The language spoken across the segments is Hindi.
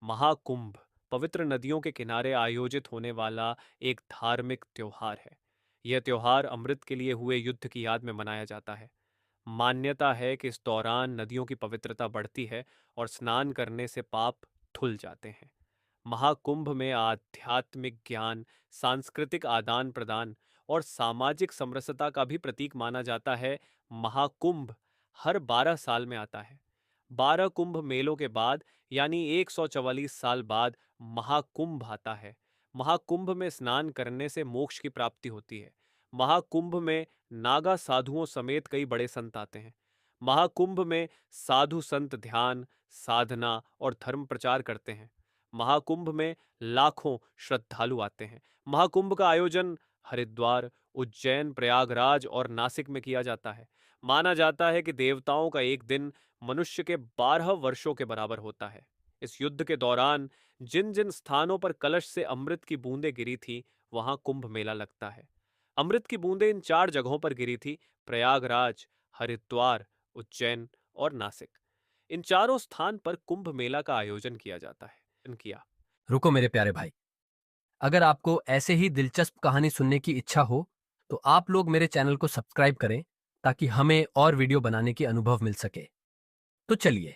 महाकुंभ पवित्र नदियों के किनारे आयोजित होने वाला एक धार्मिक त्योहार है। यह त्योहार अमृत के लिए हुए युद्ध की याद में मनाया जाता है। मान्यता है कि इस दौरान नदियों की पवित्रता बढ़ती है और स्नान करने से पाप धुल जाते हैं। महाकुंभ में आध्यात्मिक ज्ञान, सांस्कृतिक आदान प्रदान और सामाजिक समरसता का भी प्रतीक माना जाता है। महाकुंभ हर 12 साल में आता है। 12 कुंभ मेलों के बाद यानी 144 साल बाद महाकुंभ आता है। महाकुंभ में स्नान करने से मोक्ष की प्राप्ति होती है। महाकुंभ में नागा साधुओं समेत कई बड़े संत आते हैं। महाकुंभ में साधु संत ध्यान, साधना और धर्म प्रचार करते हैं। महाकुंभ में लाखों श्रद्धालु आते हैं। महाकुंभ का आयोजन हरिद्वार, उज्जैन, प्रयागराज और नासिक में किया जाता है। माना जाता है कि देवताओं का एक दिन मनुष्य के 12 वर्षों के बराबर होता है। इस युद्ध के दौरान जिन जिन स्थानों पर कलश से अमृत की बूंदें गिरी थी, वहां कुंभ मेला लगता है। अमृत की बूंदें इन 4 जगहों पर गिरी थी: प्रयागराज, हरिद्वार, उज्जैन और नासिक। इन चारों स्थान पर कुंभ मेला का आयोजन किया जाता है। किया। रुको मेरे प्यारे भाई, अगर आपको ऐसे ही दिलचस्प कहानी सुनने की इच्छा हो तो आप लोग मेरे चैनल को सब्सक्राइब करें ताकि हमें और वीडियो बनाने की अनुभव मिल सके। तो चलिए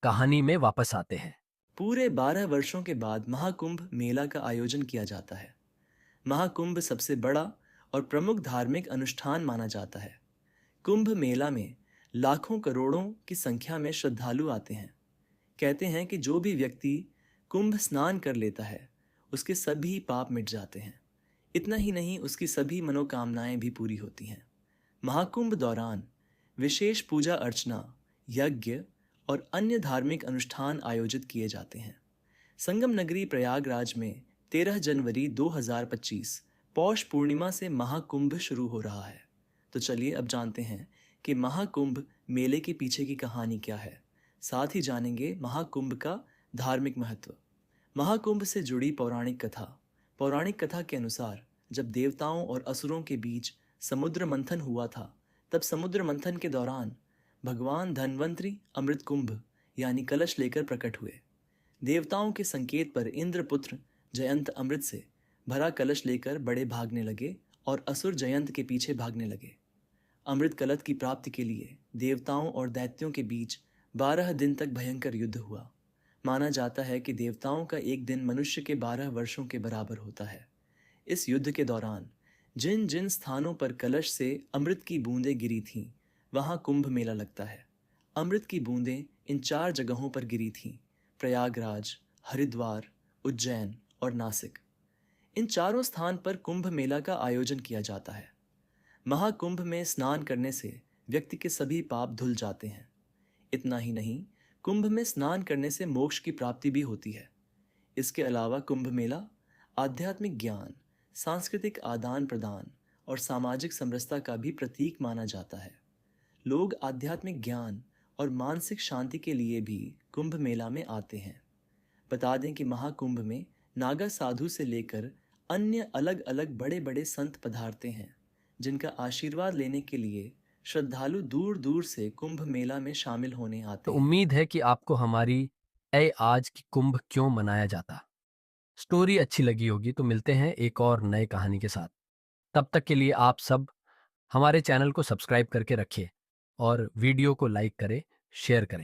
कहानी में वापस आते हैं। पूरे 12 वर्षों के बाद महाकुंभ मेला का आयोजन किया जाता है। महाकुंभ सबसे बड़ा और प्रमुख धार्मिक अनुष्ठान माना जाता है। कुंभ मेला में लाखों करोड़ों की संख्या में श्रद्धालु आते हैं। कहते हैं कि जो भी व्यक्ति कुंभ स्नान कर लेता है उसके सभी पाप मिट जाते हैं। इतना ही नहीं, उसकी सभी मनोकामनाएं भी पूरी होती हैं। महाकुंभ दौरान विशेष पूजा अर्चना, यज्ञ और अन्य धार्मिक अनुष्ठान आयोजित किए जाते हैं। संगम नगरी प्रयागराज में 13 जनवरी 2025 पौष पूर्णिमा से महाकुंभ शुरू हो रहा है। तो चलिए अब जानते हैं कि महाकुंभ मेले के पीछे की कहानी क्या है। साथ ही जानेंगे महाकुंभ का धार्मिक महत्व। महाकुंभ से जुड़ी पौराणिक कथा। पौराणिक कथा के अनुसार जब देवताओं और असुरों के बीच समुद्र मंथन हुआ था, तब समुद्र मंथन के दौरान भगवान धन्वंतरी अमृत कुंभ यानी कलश लेकर प्रकट हुए। देवताओं के संकेत पर इंद्रपुत्र जयंत अमृत से भरा कलश लेकर बड़े भागने लगे और असुर जयंत के पीछे भागने लगे। अमृत कलश की प्राप्ति के लिए देवताओं और दैत्यों के बीच 12 दिन तक भयंकर युद्ध हुआ। माना जाता है कि देवताओं का एक दिन मनुष्य के 12 वर्षों के बराबर होता है। इस युद्ध के दौरान जिन जिन स्थानों पर कलश से अमृत की बूंदें गिरी थीं, वहां कुंभ मेला लगता है। अमृत की बूंदें इन 4 जगहों पर गिरी थीं: प्रयागराज, हरिद्वार, उज्जैन और नासिक। इन चारों स्थान पर कुंभ मेला का आयोजन किया जाता है। महाकुंभ में स्नान करने से व्यक्ति के सभी पाप धुल जाते हैं। इतना ही नहीं, कुंभ में स्नान करने से मोक्ष की प्राप्ति भी होती है। इसके अलावा कुंभ मेला आध्यात्मिक ज्ञान, सांस्कृतिक आदान प्रदान और सामाजिक समरसता का भी प्रतीक माना जाता है। लोग आध्यात्मिक ज्ञान और मानसिक शांति के लिए भी कुंभ मेला में आते हैं। बता दें कि महाकुंभ में नागा साधु से लेकर अन्य अलग अलग बड़े बड़े संत पधारते हैं, जिनका आशीर्वाद लेने के लिए श्रद्धालु दूर दूर से कुंभ मेला में शामिल होने आते तो हैं। उम्मीद है कि आपको हमारी आज की कुंभ क्यों मनाया जाता स्टोरी अच्छी लगी होगी। तो मिलते हैं एक और नए कहानी के साथ। तब तक के लिए आप सब हमारे चैनल को सब्सक्राइब करके रखिए और वीडियो को लाइक करें, शेयर करें।